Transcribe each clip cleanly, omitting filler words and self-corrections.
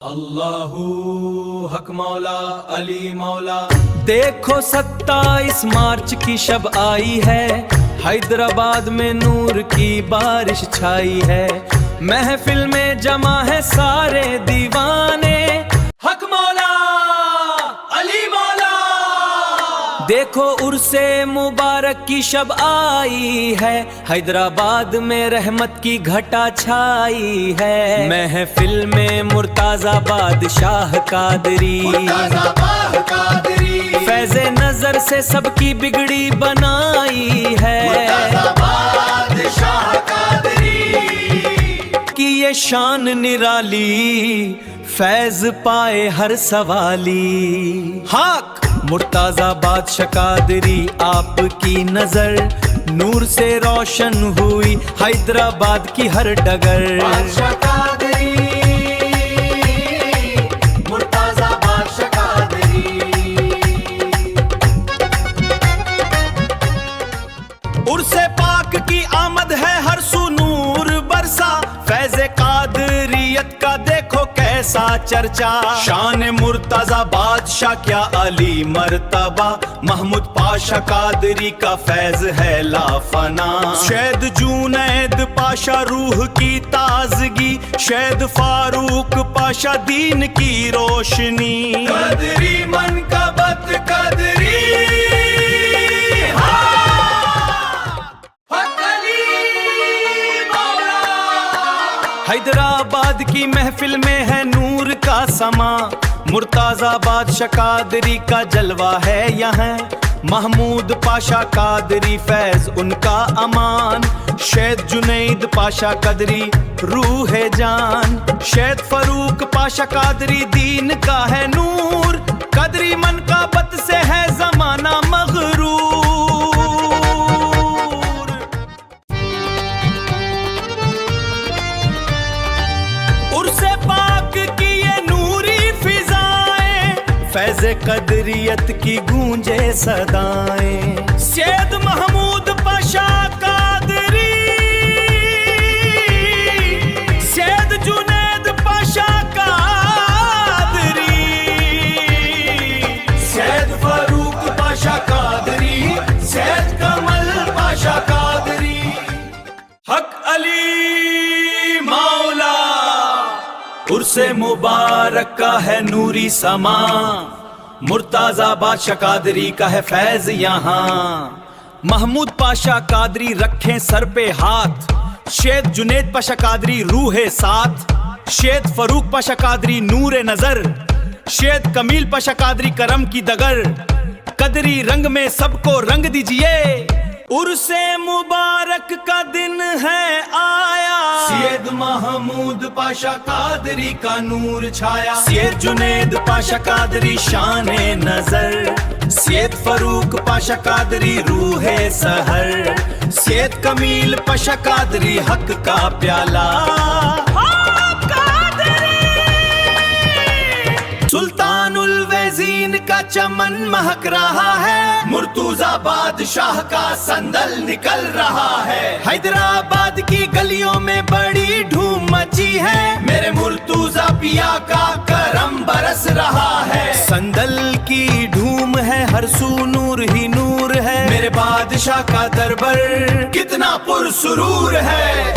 अल्लाहू हक मौला अली मौला। देखो 27 मार्च की शब आई है, हैदराबाद में नूर की बारिश छाई है। महफिल में जमा है सारे दीवाने, हक मौला अली मौला। देखो उर्से मुबारक की शब आई है, हैदराबाद में रहमत की घटा छाई है। महफिल में मुर्ताजा बादशाह कादरी, फैज़े नजर से सबकी बिगड़ी बनाई है। कि ये शान निराली, फैज पाए हर सवाली। हक मुर्ताजा बादशाह कादरी, आपकी नजर नूर से रोशन हुई हैदराबाद की हर डगर। बादशाह कादरी, मुर्ताजा बादशाह कादरी। उर्से पाक की आमद है, हर सू नूर बरसा। फैज़े कादरियत का देखो कैसा चर्चा। शान मुर्ताजा बादशाह क्या अली मर्तबा, महमूद पाशा कादरी का फैज है लाफना। शैद जुनैद पाशा रूह की ताजगी, शैद फारूक पाशा दीन की रोशनी। कदरी मन का बत कदरी, हैदराबाद की महफिल में है नूर का समा। मुर्ताजा बादशाह कादरी का जलवा है यहाँ। महमूद पाशा कादरी फैज उनका अमान। शैद जुनैद पाशा कदरी रूह जान। शैद फरूक पाशा कादरी दीन का है नूर। कदरी मन का बत से है जमाना मगरूर। उर्से पाक की ये नूरी फिजाएं, फैज़े कदरियत की गूंजे सदाएं। सैयद महमूद पाशा कादरी, सैयद जुनैद पाशा कादरी, सैयद फारूक पाशा कादरी, सैयद कमल पाशा कादरी। हक अली मौला। उर्से मुबारक का है नूरी समा। मुर्ताजा बादशाह कादरी का है फैज यहाँ। महमूद पाशा कादरी रखें सर पे हाथ। शैद जुनैद पाशा कादरी रूहे साथ। शैद फरूक पाशा कादरी नूरे नजर। शैद कमील पाशा कादरी करम की दगर। कदरी रंग में सबको रंग दीजिए, उर्से मुबारक का दिन है आया। सैयद महमूद पाशा कादरी का नूर छाया। सैयद जुनैद पाशा कादरी शाने नजर। सैयद फरूक पाशा कादरी रूहे सहर। सैयद कमील पाशा कादरी हक का प्याला। सुल्तानुल वज़ीन का चमन महक रहा है। मुर्तुजा बादशाह का संदल निकल रहा है। हैदराबाद की गलियों में बड़ी धूम मची है। मेरे मुर्तुजा पिया का करम बरस रहा है। संदल की धूम है, हर सू नूर ही नूर है। मेरे बादशाह का दरबार कितना पुरसुरूर है।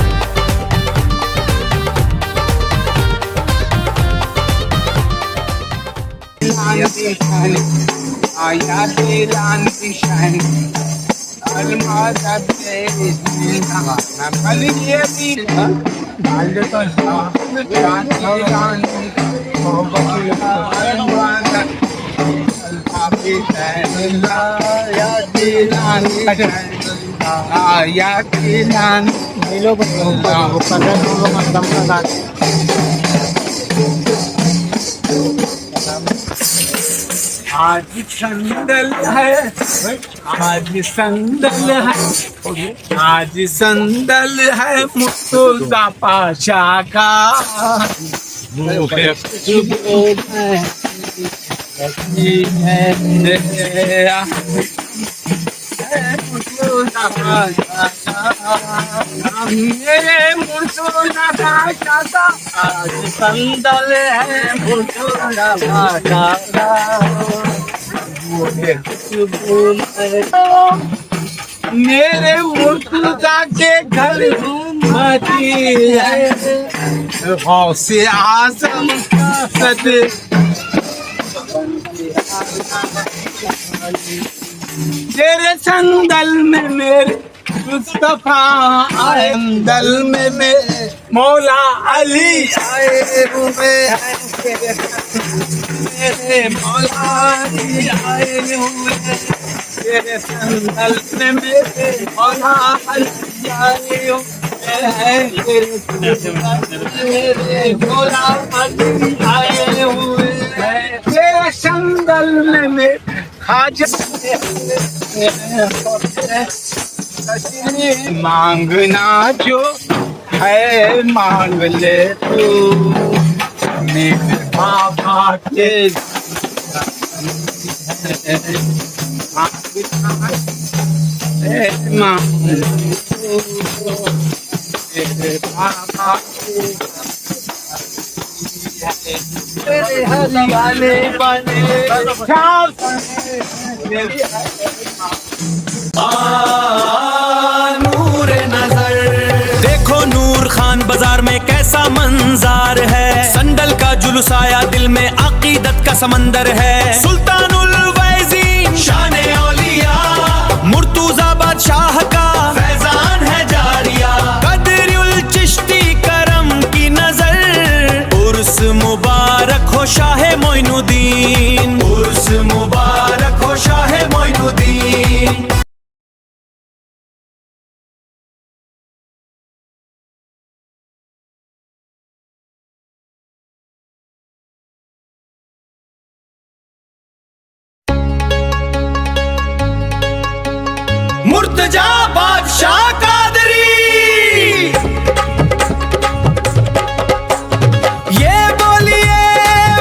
आज संदल है, आज संदल है, आज संदल है मुर्तुजा पाशा का। है मुर्तुजा बादशाह, मेरे मुर्तुजा बादशाह आज संदल है मुर्तुजा बादशाह, मुझे खुशबू में मेरे मुर्तुजा के घर घूमती है, गौसे आज़म का सदे तेरे संदल में मेरे मुस्तफा आए, संदल में मेरे मौला अली आए हुए हैं, मेरे मौला अली आए हुए हैं, तेरे संदल में मेरे मौला अली आए हुए हैं, मेरे मौला अली आए हुए हैं, तेरे संदल में मेरे खाजा मांगना जो है मांग ले तू, मेरे बाबा के मांग ले तू, मेरे बाबा के तेरे हरियाले बने नूर नजर देखो नूर खान बाजार में कैसा मंजार है, संदल का जुलूस आया दिल में अकीदत का समंदर है, सुल्तानुल वैज़ीन शान औलिया मुर्तुजा बादशाह का फैजान है जारिया, कदरुल चिश्ती करम की नजर, उर्स मुबारक हो शाह मोइनुद्दीन, उर्स मुबारक हो शाह मोइनुद्दीन। मुर्तजा बादशाह कादरी ये बोलिए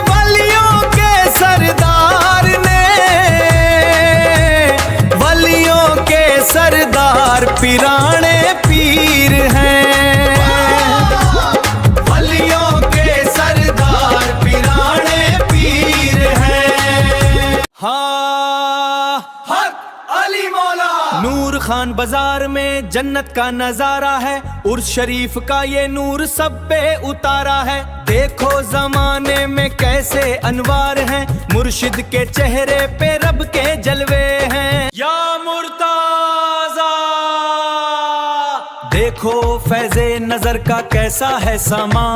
वलियों के सरदार ने, वलियों के सरदार पिराने पीर हैं, वलियों के सरदार पिराने पीर हैं। हाँ हक अली मौला नूर खान बाजार में जन्नत का नजारा है, उर्स शरीफ का ये नूर सब पे उतारा है, देखो जमाने में कैसे अनवार हैं, मुर्शिद के चेहरे पे रब के जलवे हैं, या मुर्ताजा देखो फैज़े नजर का कैसा है समा,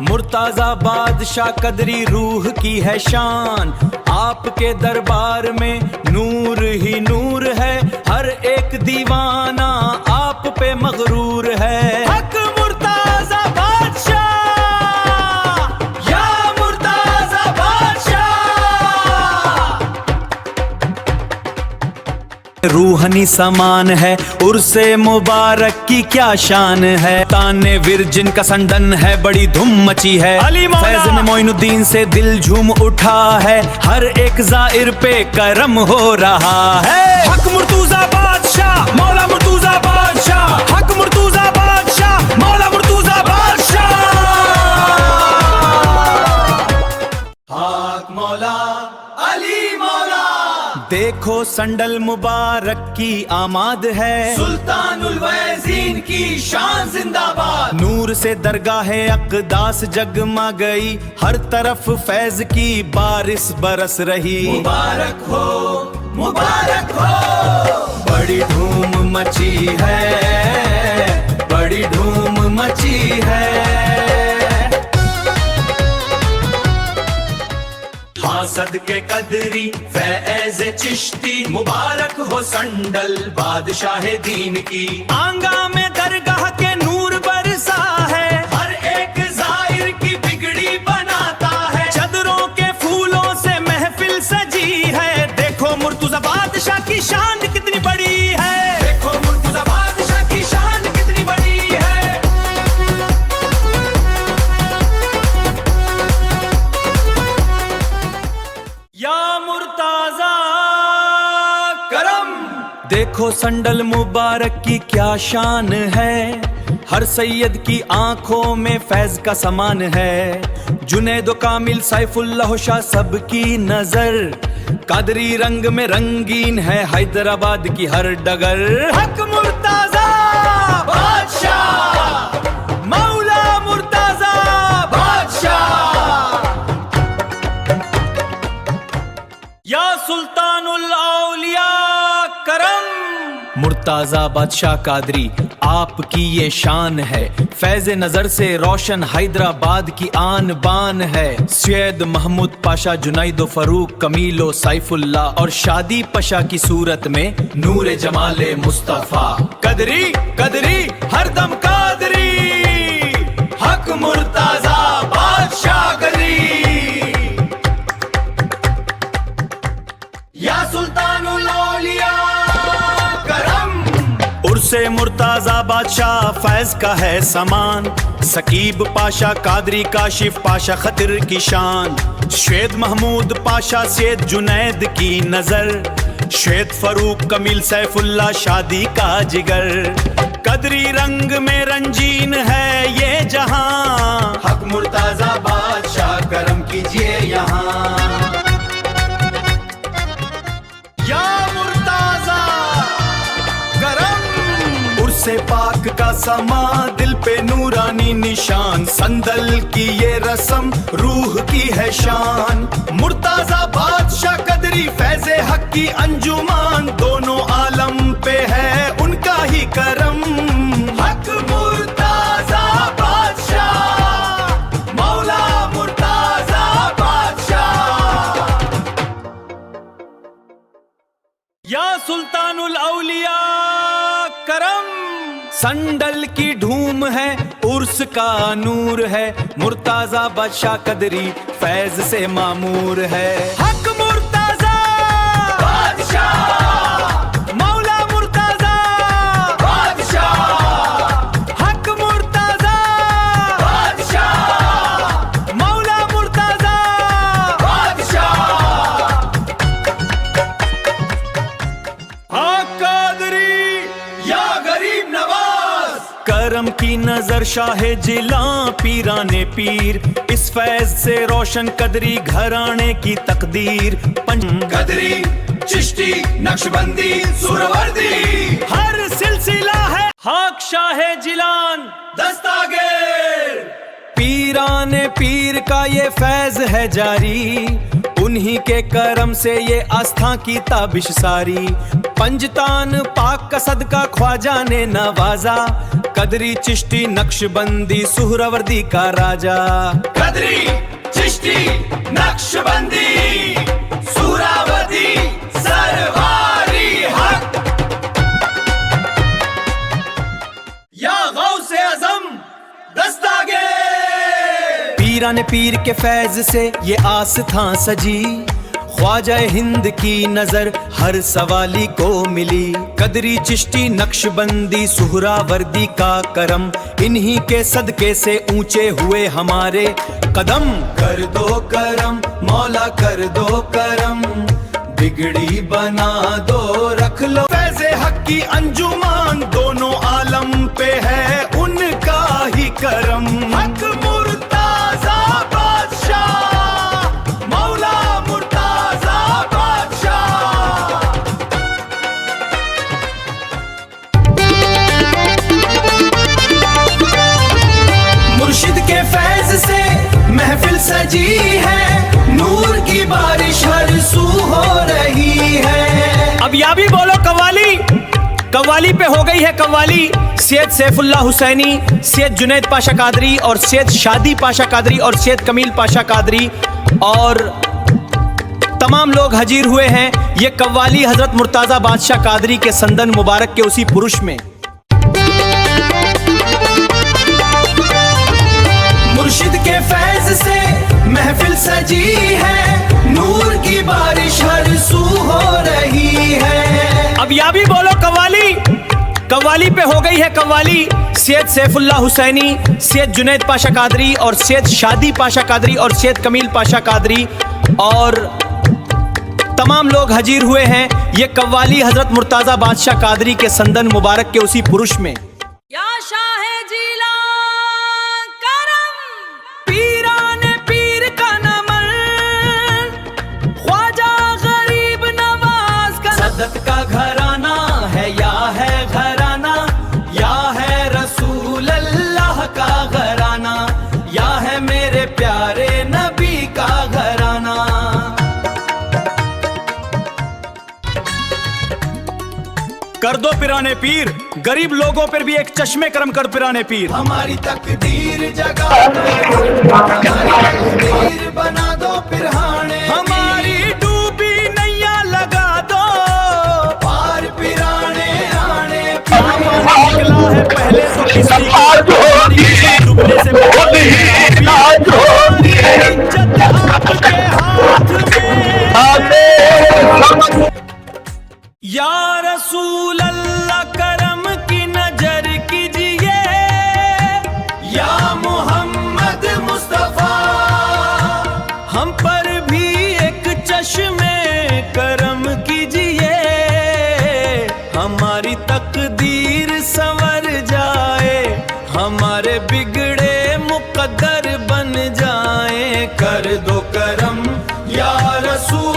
मुर्ताजा बादशाह कदरी रूह की है शान, आपके दरबार में नूर ही नूर है, हर एक दीवाना आप पे मगरूर है, हक मुर्ताजा बादशाह या मुर्ताजा बादशाह। रूहनी समान है उर्से मुबारक की क्या शान है, ताने विरजिन का संदन है बड़ी धूम मची है, फैज़ में मोइनुद्दीन से दिल झूम उठा है, हर एक ज़ाइर पे करम हो रहा है, हक मुर्तुजा बादशाह मौला मुर्तुजा बादशाह, हक मुर्तुजा बादशाह मौला मुर्तुजा बादशाह, हक मौला अली मौला। देखो संडल मुबारक की आमाद है, सुल्तानुल वैज़ीन की शान जिंदाबाद, नूर से दरगाहे अक़दास जगमा गई, हर तरफ फैज की बारिश बरस रही, मुबारक हो बड़ी धूम मची है, बड़ी धूम मची है। हाँ सदके कदरी फैज़ चिश्ती मुबारक हो संडल बादशाह दीन की, आंगा में दरगाह के नूर बरसा है, हर एक ज़ाहिर की बिगड़ी बनाता है, चदरों के फूलों से महफिल सजी है, देखो मुर्तुजा बादशाह की शान कितनी बड़ी है, देखो मुर्तुजा बादशाह की शान कितनी बड़ी है। या मुर्ताजा करम देखो संडल मुबारक की क्या शान है, हर सैयद की आंखों में फैज का समान है। जुनैद कामिल सैफुल्लाह शाह सबकी नजर, कादरी रंग में रंगीन है हैदराबाद की हर डगर। हक मुर्ताजा बादशाह, मौला मुर्ताजा बादशाह, या सुल्तानुल औलिया करम। मुर्ताजा बादशाह कादरी आपकी ये शान है, फैज नजर से रोशन हैदराबाद की आन बान है। सैयद महमूद पाशा, जुनैद फरूक, कमीलो सैफुल्लाह और शादी पशा की सूरत में नूर जमाले मुस्तफा। कदरी कदरी हरदम कादरी, हक मुर्ताजा बादशाह कदरी, या सुल्तानुल औलिया करम। उर्से मुर्ताजा बादशाह फैज का है समान, सकीब पाशा कादरी काशिफ पाशा खतिर की शान। सैयद महमूद पाशा सैयद जुनैद की नजर, सैयद फरूक कमील सैफुल्लाह शादी का जिगर। कदरी रंग में रंजीन है ये जहां, हक मुर्ताजा बादशाह करम कीजिए यहाँ। या मुर्ताजा करम, उर्से पाक का समा, दिल पे नूरानी निशान। संदल की ये रस्म रूह की है शान। मुर्ताजा बादशाह कदरी फैज़े हक की अंजुमान, दोनों आलम पे है उनका ही करम। हक मुर्ताजा बादशाह, मौला मुर्ताजा बादशाह, या सुल्तानुल औलिया करम। संडल की धूम है, उर्स का नूर है, मुर्ताजा बादशाह कदरी फैज से मामूर है। हक मुर्ताजा बादशाह, मौला मुर्ताजा बादशाह, हक मुर्ताजा बादशाह, मौला मुर्ताजा बादशाह। हाँ कादरी या गरीब नवाज, करम की नजर शाहे जिला पीराने पीर, इस फैज से रोशन कदरी घराने की तकदीर। कदरी चिश्ती नक्शबंदी सुरवर्दी, हर सिलसिला है हक शाहे जिलान दस्तागीर। पीराने पीर का ये फैज है जारी, उन्हीं के करम से ये आस्था की ताबिश सारी। पंजतान पाक का सदका ख्वाजा ने नवाजा, कदरी चिश्ती नक्शबंदी सुहरावर्दी का राजा। कदरी चिश्ती नक्शबंदी सुहरावर्दी सरवारी हक, या गौसे आज़म दस्तागीर। पीराने पीर के फैज से ये आस्था सजी, ख्वाजा हिंद की नजर हर सवाली को मिली। कदरी चिश्ती नक्शबंदी सुहरावर्दी का करम, इन्हीं के सदके से ऊंचे हुए हमारे कदम। कर दो करम मौला कर दो करम, बिगड़ी बना दो रख लो। फैज़े हक की अंजुमान, दोनों आलम पे है उनका ही करम। हक मुर्ताजा बादशाह, मौला मुर्ताजा बादशाह। मुर्शिद के फैज से महफिल सजी है, नूर की बारिश हर सू हो रही है। अब या भी बोलो कव्वाली, कव्वाली पे हो गई है कव्वाली। सैयद सैफुल्लाह हुसैनी, सैयद जुनैद पाशा कादरी और सैयद शादी पाशा कादरी और सैयद कमील पाशा कादरी और तमाम लोग हाजिर हुए हैं ये कव्वाली हजरत मुर्ताजा बादशाह कादरी के संदन मुबारक के उसी पुरुष में। मुर्शिद के फैज से महफिल सजी है, नूर की बारिश हर सू हो रही है। अब या भी बोलो कव्वाली, कव्वाली पे हो गई है कव्वाली। सैयद सैफुल्लाह हुसैनी, सैयद जुनैद पाशा कादरी और सैयद शादी पाशा कादरी और सैयद कमील पाशा कादरी और तमाम लोग हाजिर हुए हैं ये कव्वाली हजरत मुर्ताजा बादशाह कादरी के संदन मुबारक के उसी पुरुष में। या शाहे जीला करम पीराने पीर का नमन, ख्वाजा गरीब नवाज का सदत का घराना है या है घराना, या है रसूल अल्लाह का घराना, या है मेरे प्यारे नबी का घराना। कर दो पिराने पीर, गरीब लोगों पर भी एक चश्मे करम कर पिराने पीर। हमारी तकदीर जगा तकदीर बना दो पिराने, हमारी डूबी नैया लगा दो पार पिराने आने। निकला है पहले तो किसी को डूबने से पहले इज्जत आपके हाथ में। या रसूल अल्लाह करम की नजर कीजिए, या मोहम्मद मुस्तफा हम पर भी एक चश्मे करम कीजिए। हमारी तकदीर संवर जाए, हमारे बिगड़े मुकद्दर बन जाए। कर दो करम या रसूल